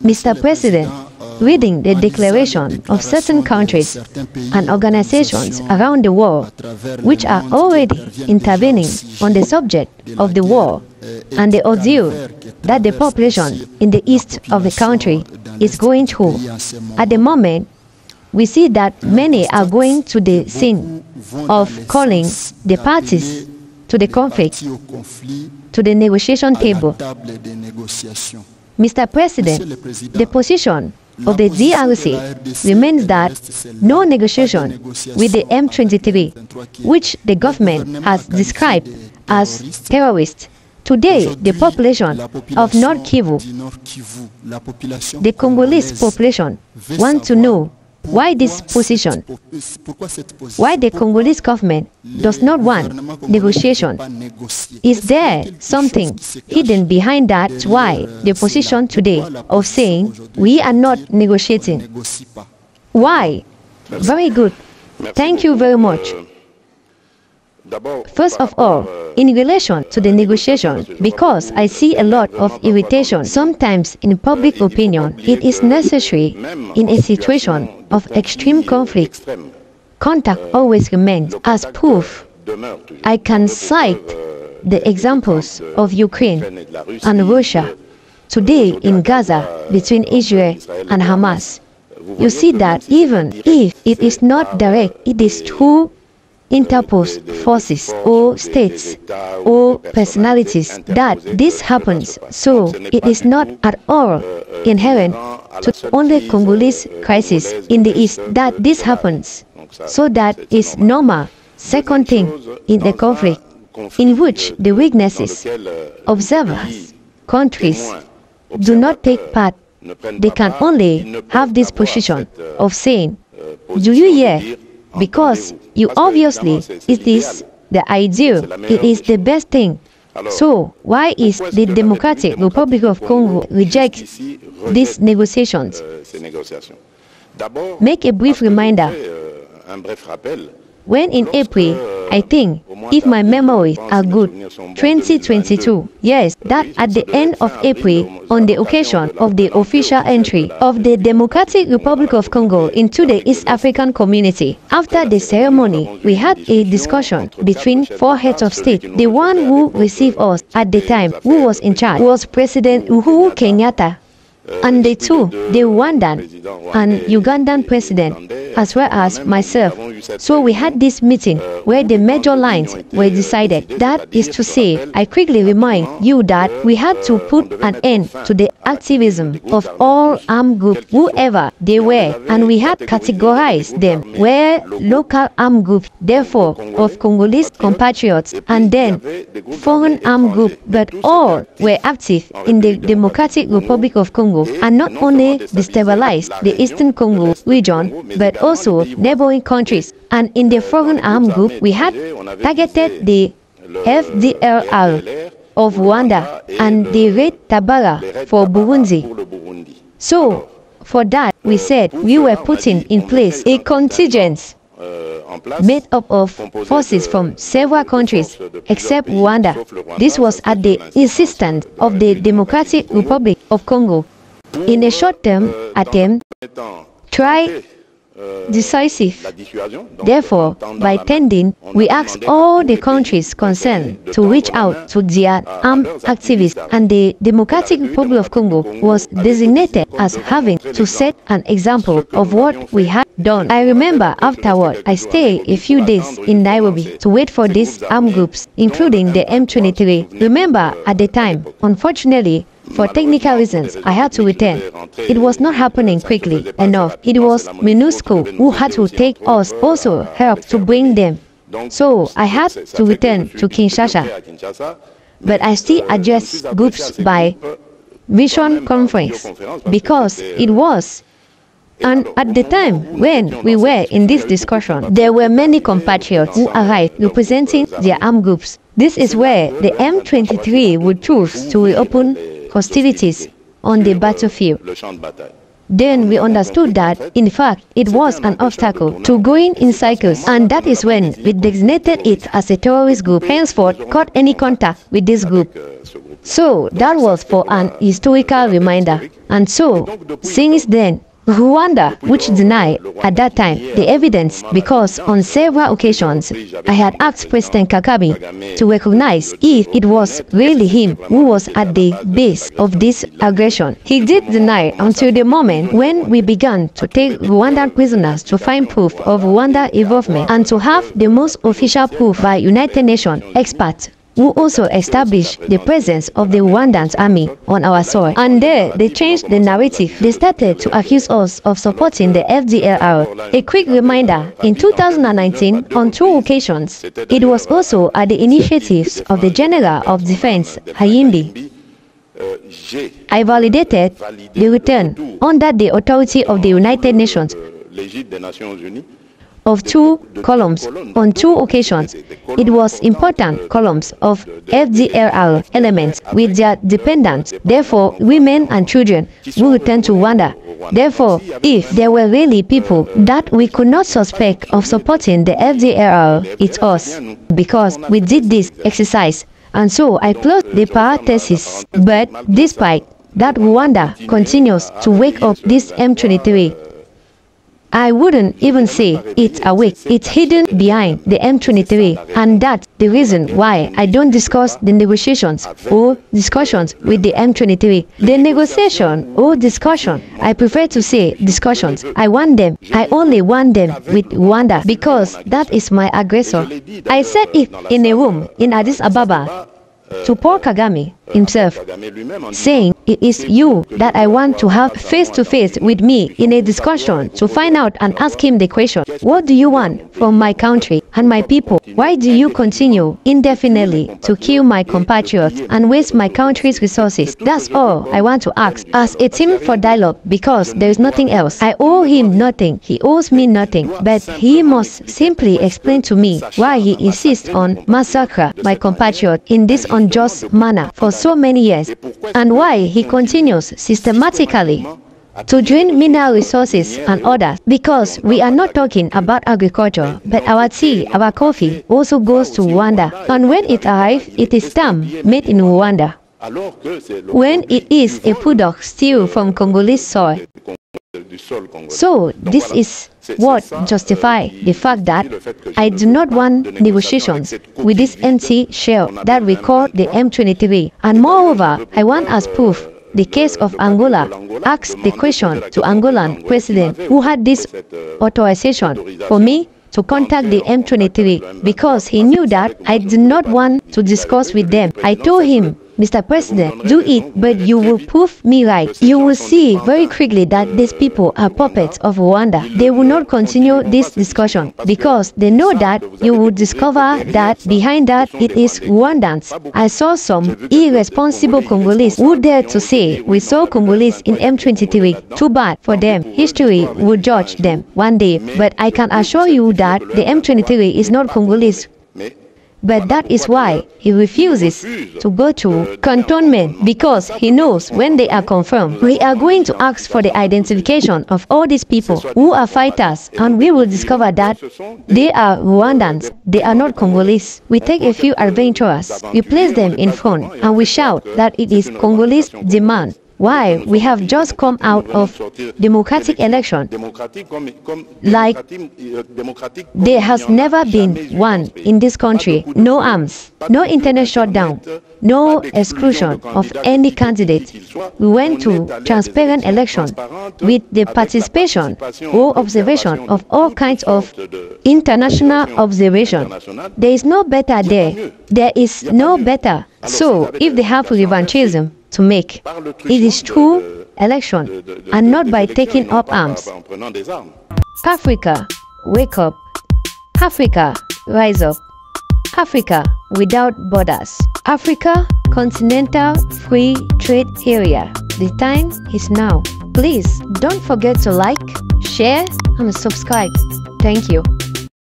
Mr. President, reading the declaration of certain countries and organizations around the world which are already intervening on the subject of the war and the ordeal that the population in the east of the country is going through. At the moment, we see that many are going to the scene of calling the parties to the conflict to the negotiation table. Mr. President, the position of the DRC remains that no negotiation with the M23, which the government has described as terrorist. Today, the population of North Kivu, the Congolese population, want to know why this position, why the Congolese government does not want negotiation. Is there something hidden behind that? Why the position today of saying we are not negotiating? Why? Very good. Thank you very much. First of all, in relation to the negotiation, because I see a lot of irritation sometimes in public opinion, it is necessary in a situation of extreme conflict. Contact always remains as proof. I can cite the examples of Ukraine and Russia. Today in Gaza, between Israel and Hamas, you see that even if it is not direct, it is through interposed forces or states or personalities that this happens. So it is not at all inherent to only Congolese crisis in the East that this happens. So that is normal. Second thing, in the conflict in which the weaknesses, observers, countries do not take part, they can only have this position of saying, do you hear? Because you obviously, it is the ideal, it is the best thing. So why is the Democratic Republic of Congo reject these negotiations? Make a brief reminder. When in April, I think, if my memories are good, 2022, yes, that at the end of April, on the occasion of the official entry of the Democratic Republic of Congo into the East African Community, after the ceremony, we had a discussion between four heads of state. The one who received us at the time, who was in charge, was President Uhuru Kenyatta, and the two, the Rwandan and Ugandan president, as well as myself. So we had this meeting where the major lines were decided. That is to say, I quickly remind you that we had to put an end to the activism of all armed groups, whoever they were, and we had categorized them where local armed groups, therefore of Congolese compatriots, and then foreign armed groups, but all were active in the Democratic Republic of Congo, and not only destabilized the Eastern Congo region, but also neighboring countries. And in the foreign armed group, we had targeted the FDLR of Rwanda and the Red Tabara for Burundi. So, for that, we said we were putting in place a contingent made up of forces from several countries except Rwanda. This was at the insistence of the Democratic Republic of Congo. In a short-term attempt, try decisive. Therefore, by tending, we asked all the countries concerned to reach out to their armed activists, and the Democratic Republic of Congo was designated as having to set an example of what we had done. I remember afterward, I stayed a few days in Nairobi to wait for these armed groups, including the M23. Remember, at the time, unfortunately, for technical reasons, I had to return. It was not happening quickly enough. It was MINUSCO who had to take us, also help to bring them. So I had to return to Kinshasa. But I still address groups by vision conference because it was. And at the time when we were in this discussion, there were many compatriots who arrived representing their armed groups. This is where the M23 would choose to reopen hostilities on the battlefield. Then we understood that, in fact, it was an obstacle to going in cycles, and that is when we designated it as a terrorist group, henceforth cut any contact with this group. So that was for an historical reminder. And so, since then, Rwanda, which denied at that time the evidence, because on several occasions I had asked President Kagame to recognize if it was really him who was at the base of this aggression. He did deny until the moment when we began to take Rwandan prisoners to find proof of Rwanda involvement and to have the most official proof by United Nations experts, who also established the presence of the Rwandan army on our soil. And there, they changed the narrative. They started to accuse us of supporting the FDLR. A quick reminder, in 2019, on 2 occasions, it was also at the initiatives of the General of Defense, Hayimbi, I validated the return, under the authority of the United Nations, of 2 columns on 2 occasions. It was important columns of FDLR elements with their dependents, therefore women and children, who returned to Rwanda. Therefore, if there were really people that we could not suspect of supporting the FDLR, it's us, because we did this exercise. And so I closed the parenthesis. But despite that, Rwanda continues to wake up this M23. I wouldn't even say it's awake. It's hidden behind the M23, and that's the reason why I don't discuss the negotiations or discussions with the M23. The negotiation or discussion, I prefer to say discussions. I want them. I only want them with Rwanda, because that is my aggressor. I said it in a room in Addis Ababa to Paul Kagame himself, saying it is you that I want to have face-to-face with me in a discussion to find out and ask him the question, what do you want from my country and my people? Why do you continue indefinitely to kill my compatriots and waste my country's resources? That's all I want to ask as a team for dialogue, because there is nothing else. I owe him nothing, he owes me nothing, but he must simply explain to me why he insists on massacre my compatriots in this unjust manner for so many years, and why he continues systematically to drain mineral resources and others, because we are not talking about agriculture, but our tea, our coffee also goes to Rwanda, and when it arrives, it is stamped made in Rwanda, when it is a product still from Congolese soil. So this is what justifies the fact that I do not want negotiations with this empty shell that we call the M23. And moreover, I want as proof the case of Angola. Ask the question to Angolan president who had this authorization for me to contact the M23, because he knew that I did not want to discuss with them. I told him, Mr. President, do it, but you will prove me right. You will see very quickly that these people are puppets of Rwanda. They will not continue this discussion, because they know that you will discover that behind that it is Rwandans. I saw some irresponsible Congolese who dared to say we saw Congolese in M23. Too bad for them. History will judge them one day, but I can assure you that the M23 is not Congolese. But that is why he refuses to go to cantonment, because he knows when they are confirmed, we are going to ask for the identification of all these people who are fighters, and we will discover that they are Rwandans, they are not Congolese. We take a few adventurers, we place them in front, and we shout that it is Congolese demand. Why? We have just come out of democratic election. Like there has never been one in this country. No arms, no internet shutdown, no exclusion of any candidate. We went to transparent election with the participation or observation of all kinds of international observation. There is no better there. There is no better. So if they have revanchism to make, it is through election and not by taking up arms. Africa, wake up. Africa, rise up. Africa without borders. Africa, continental free trade area. The time is now. Please don't forget to like, share and subscribe. Thank you.